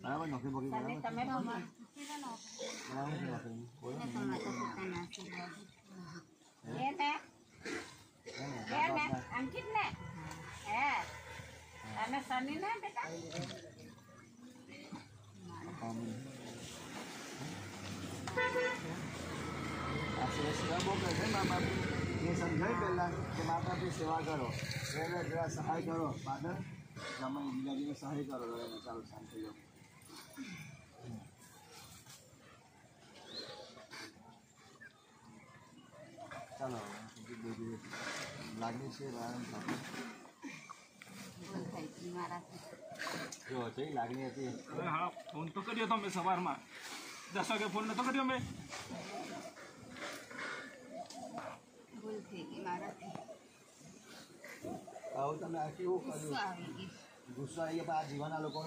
બરાબર નોકરી બોકરી તમે તમે બોલો. બરાબર છે નોકરી બોલો ને તો માતા પિતાના આશીર્વાદ. એ ને અંકિત ને હે તમે સની ને બેટા આ સેવા બહુ કરે છે મા બાપ એ સમજાય પહેલાં કે મા બાપની સેવા કરો પહેલાં જરા સહાય કરો ફાધર તમે બીજાજીને સહાય કરો એને ચાલો શાંતિ લો ચાલો લાગણી છે જો છે લાગણી હતી હા ફોન તો કર્યો તો મેં સવારમાં 10 વાગે ફોન નતો કર્યો મેં ભૂલ થઈ ગઈ મારાથી. આવું તમે આ કેવું કર્યું ગુસ્સો આવી ગયો. ગુસ્સો આવી ગયા આ જીવાના લોકો